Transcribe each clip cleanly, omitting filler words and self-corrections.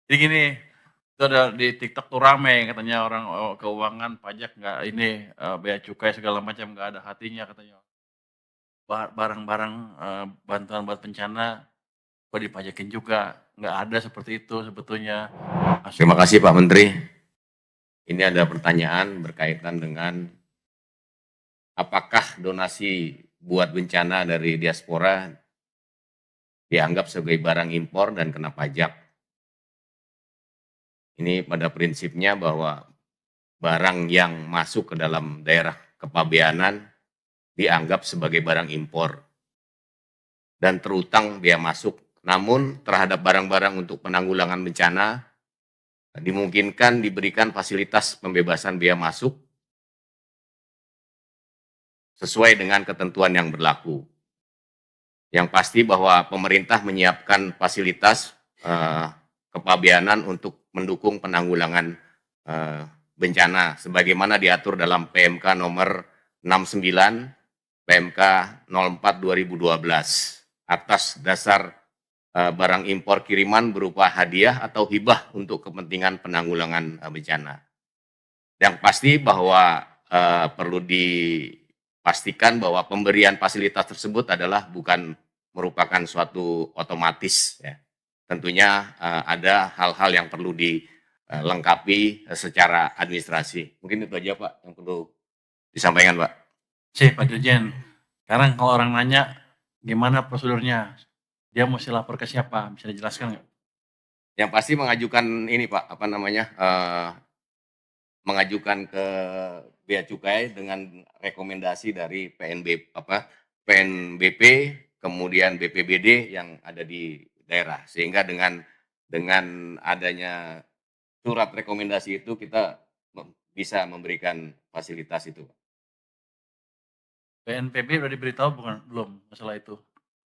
Jadi gini, itu ada di TikTok tuh rame katanya orang, keuangan pajak nggak ini, bea cukai segala macam nggak ada hatinya katanya. Barang-barang, bantuan buat bencana kok dipajakin juga, nggak ada seperti itu sebetulnya. Terima kasih Pak Menteri. Ini ada pertanyaan berkaitan dengan apakah donasi buat bencana dari diaspora dianggap sebagai barang impor dan kena pajak. Ini pada prinsipnya bahwa barang yang masuk ke dalam daerah kepabeanan dianggap sebagai barang impor dan terutang biaya masuk. Namun terhadap barang-barang untuk penanggulangan bencana dimungkinkan diberikan fasilitas pembebasan biaya masuk sesuai dengan ketentuan yang berlaku. Yang pasti bahwa pemerintah menyiapkan fasilitas kepabeanan untuk mendukung penanggulangan bencana sebagaimana diatur dalam PMK nomor 69 PMK 04 2012 atas dasar barang impor kiriman berupa hadiah atau hibah untuk kepentingan penanggulangan bencana. Yang pasti bahwa perlu dipastikan bahwa pemberian fasilitas tersebut adalah bukan merupakan suatu otomatis ya. Tentunya ada hal-hal yang perlu dilengkapi secara administrasi. Mungkin itu aja Pak yang perlu disampaikan Pak. Sip Pak Dirjen, sekarang kalau orang nanya gimana prosedurnya, dia mesti lapor ke siapa, bisa dijelaskan nggak? Yang pasti mengajukan ini Pak, apa namanya, mengajukan ke bea cukai dengan rekomendasi dari PNBP, kemudian BPBD yang ada di daerah. Sehingga dengan adanya surat rekomendasi itu kita bisa memberikan fasilitas itu. PNPB udah diberitahu belum masalah itu?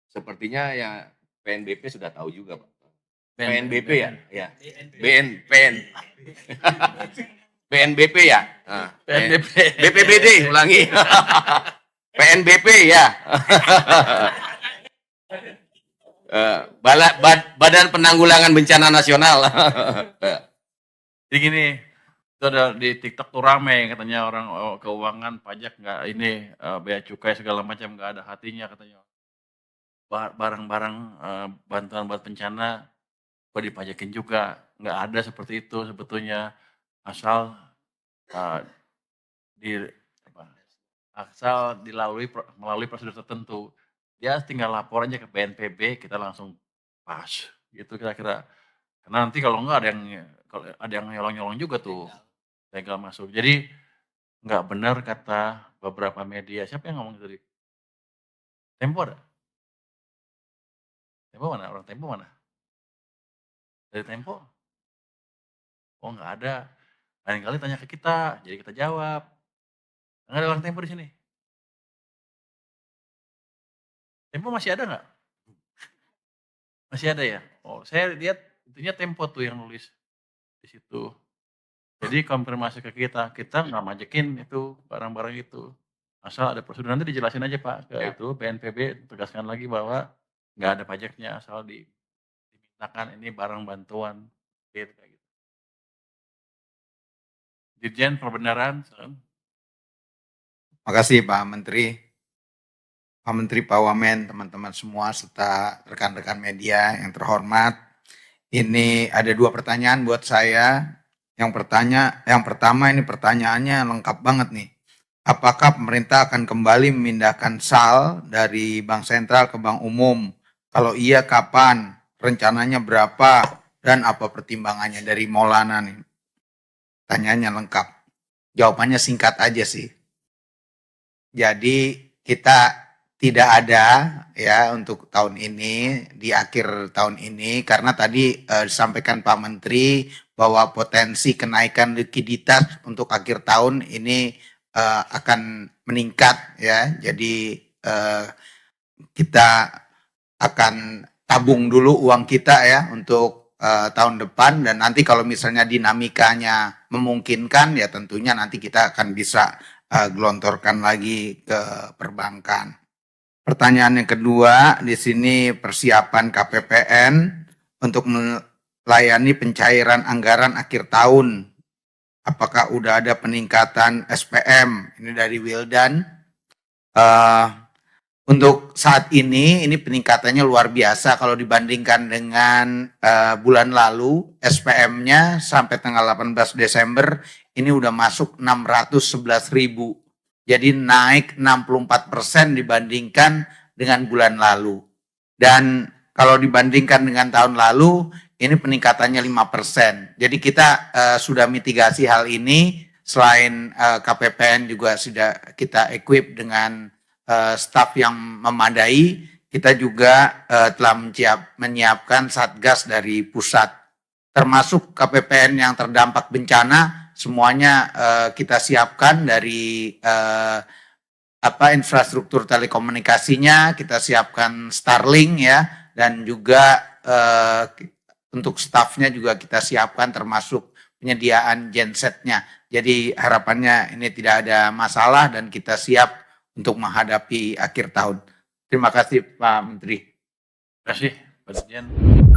Sepertinya ya PNBP sudah tahu juga Pak. PNBP ya? Ya. PNBP ya? PNBP. BPBD, ulangi. PNBP ya. Badan Penanggulangan Bencana Nasional. Jadi gini, itu ada di TikTok tuh rame katanya orang, keuangan pajak nggak ini, bea cukai segala macam nggak ada hatinya katanya. Barang-barang, bantuan buat bencana kok dipajakin juga, nggak ada seperti itu sebetulnya. Asal, eee, di apa, asal melalui prosedur tertentu. Dia tinggal lapor aja ke BNPB, kita langsung pas, gitu kira-kira. Karena nanti kalau enggak kalau ada yang nyolong-nyolong juga tuh, legal masuk. Jadi nggak benar kata beberapa media, siapa yang ngomong tadi? Tempo ada? Tempo mana? Orang Tempo mana? Dari Tempo? Oh nggak ada. Lain kali tanya ke kita, jadi kita jawab. Nggak ada orang Tempo di sini. Tempo masih ada nggak? Masih ada ya? Oh saya lihat intinya Tempo tuh yang nulis di situ. Jadi konfirmasi ke kita nggak majekin itu barang-barang itu. Asal ada prosedur, nanti dijelasin aja Pak ke Ya. itu BNPB, tegaskan lagi bahwa nggak ada pajaknya asal dimintakan ini barang bantuan, gitu kayak gitu. Dirjen Perbendaharaan, silakan. Makasih Pak Menteri. Pak Menteri, Pak Wamen, teman-teman semua, serta rekan-rekan media yang terhormat. Ini ada 2 pertanyaan buat saya. Yang pertama ini pertanyaannya lengkap banget nih. Apakah pemerintah akan kembali memindahkan SAL dari Bank Sentral ke Bank Umum? Kalau iya, kapan? Rencananya berapa? Dan apa pertimbangannya dari Maulana nih? Pertanyaannya lengkap. Jawabannya singkat aja sih. Jadi kita tidak ada ya untuk tahun ini, di akhir tahun ini, karena tadi disampaikan Pak Menteri bahwa potensi kenaikan likuiditas untuk akhir tahun ini akan meningkat ya. Jadi kita akan tabung dulu uang kita ya untuk tahun depan, dan nanti kalau misalnya dinamikanya memungkinkan ya tentunya nanti kita akan bisa gelontorkan lagi ke perbankan. Pertanyaan yang kedua, di sini persiapan KPPN untuk layani pencairan anggaran akhir tahun. Apakah udah ada peningkatan SPM? Ini dari Wildan. Untuk saat ini peningkatannya luar biasa kalau dibandingkan dengan bulan lalu. SPM-nya sampai tanggal 18 Desember ini udah masuk 611.000. Jadi naik 64% dibandingkan dengan bulan lalu. Dan kalau dibandingkan dengan tahun lalu, ini peningkatannya 5%. Jadi kita sudah mitigasi hal ini. Selain KPPN juga sudah kita equip dengan staf yang memadai. Kita juga telah menyiapkan satgas dari pusat. Termasuk KPPN yang terdampak bencana, semuanya kita siapkan dari infrastruktur telekomunikasinya, kita siapkan Starlink ya, dan juga untuk stafnya juga kita siapkan termasuk penyediaan gensetnya. Jadi harapannya ini tidak ada masalah dan kita siap untuk menghadapi akhir tahun. Terima kasih Pak Menteri. Terima kasih Pak Dirjen.